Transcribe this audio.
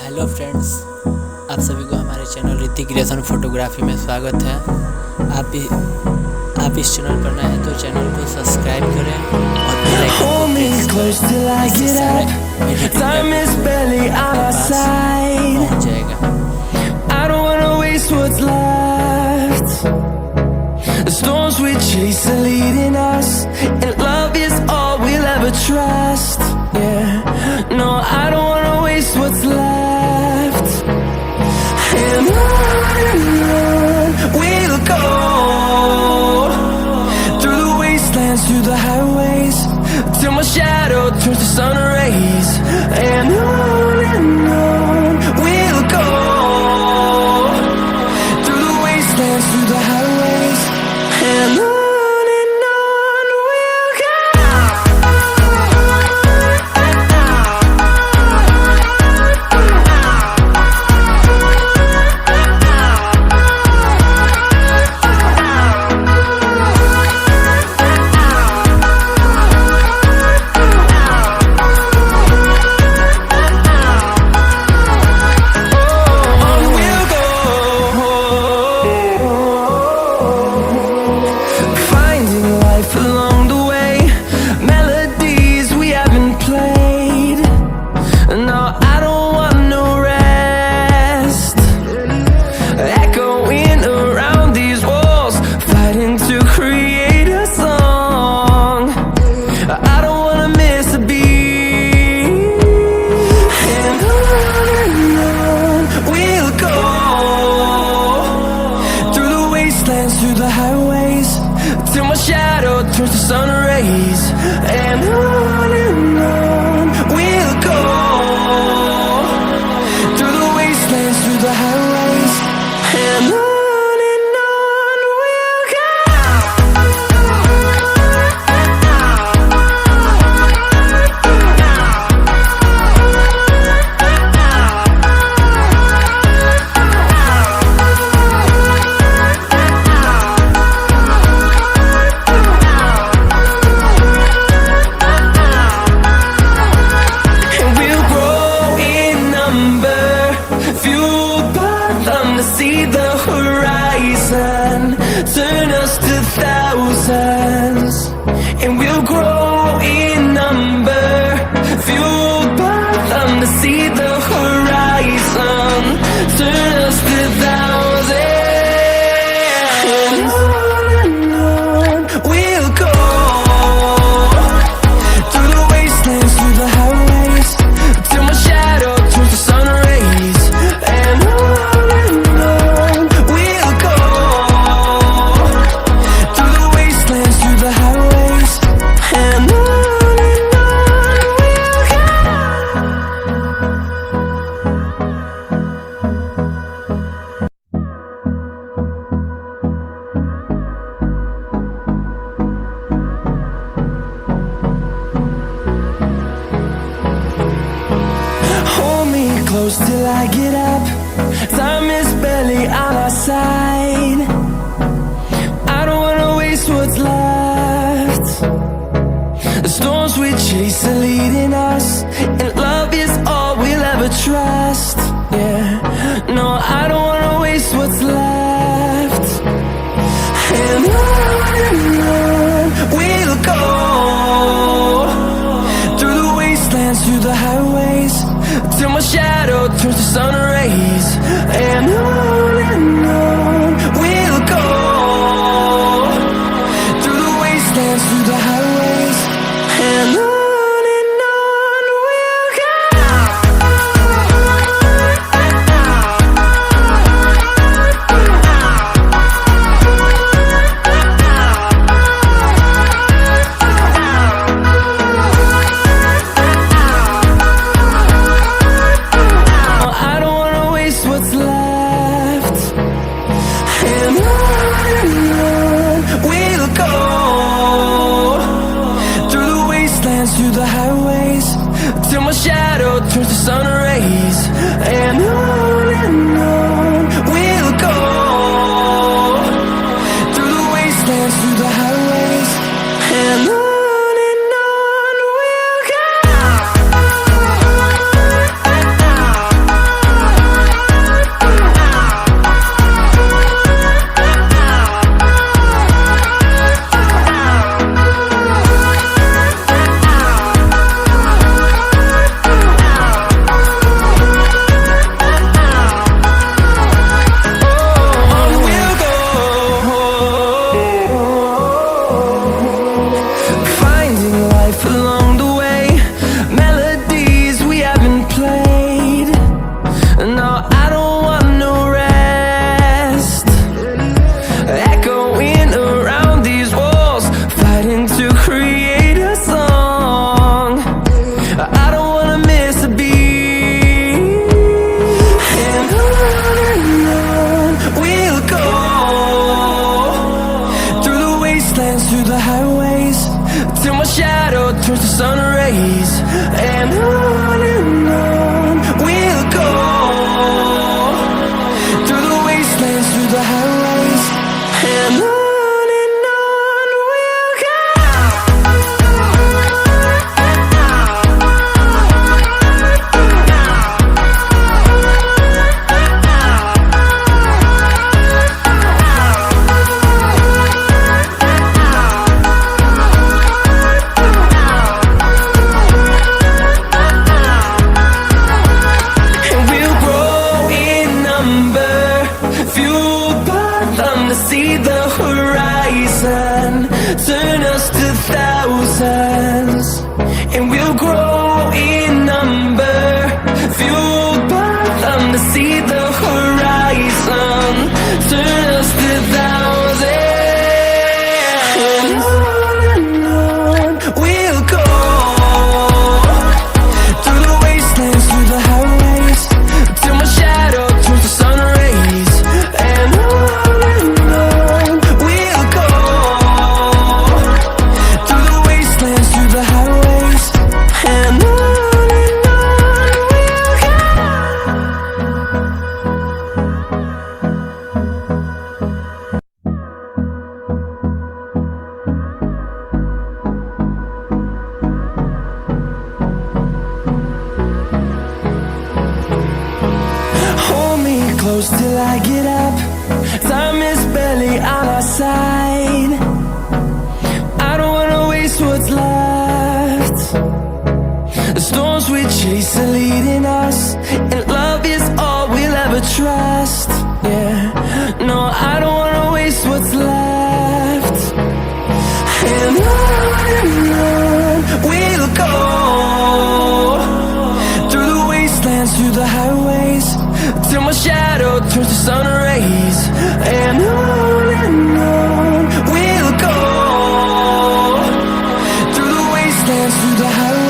Hello friends, आप सभी को हमारे चैनल ऋतिक क्रिएशन फोटोग्राफी में स्वागत है। आप इस चैनल पर नए हैं तो चैनल को सब्सक्राइब करें और बेल आइकन को प्रेस करें। इससे सारे एडिटिंग पास पहुंच जाएगा। I don't wanna waste what's left. The storms we chase are leading us, and love is all we'll ever trust. Yeah, no, I don't wanna waste what's left. And on we'll go, through the wastelands, through the highways, till my shadow turns to sun rays. And on we'll go, through the wastelands, through the highways, and on we'll go. Through the highways, till my shadow turns to sun rays. And on we'll go, through the wastelands, through the highways, and on we'll go. See the horizon, turn us to thousands, and we'll grow in number, fueled by them to see the horizon, turn us to thousands, and on we'll go, through the wastelands, through the highways, till my shadow turns to sun rays. And close till I get up. Time is barely on our side. I don't wanna waste what's left. The storms we chase are leading us, and love is all we'll ever trust. Yeah, no, I don't wanna waste what's left. And on we'll go, through the wastelands, through the highways, till my shadow turns to sun rays. And on we'll go, through the wastelands, through the highways, and on we'll go. Through the highways, till my shadow turns to sun rays. And on we'll go, through the wastelands, through the highways, and on we'll go. rays, and on we'll go, through the wastelands, through the highways, and on we'll go. See the horizon, turn us to thousands, and we'll grow in number, fueled by them to see the horizon, turn us to thousands, and on we'll go, through the wastelands, through the highways, till my shadow turns to sun rays, and on close till I get up. Time is barely on our side. I don't wanna waste what's left. The storms we chase are leading us, and love is all we'll ever trust. Yeah, no, I don't wanna waste what's left. And on we'll go, through the wastelands, through the highways, till my shadow turns to sun rays, and on we'll go, through the wastelands, through the highways.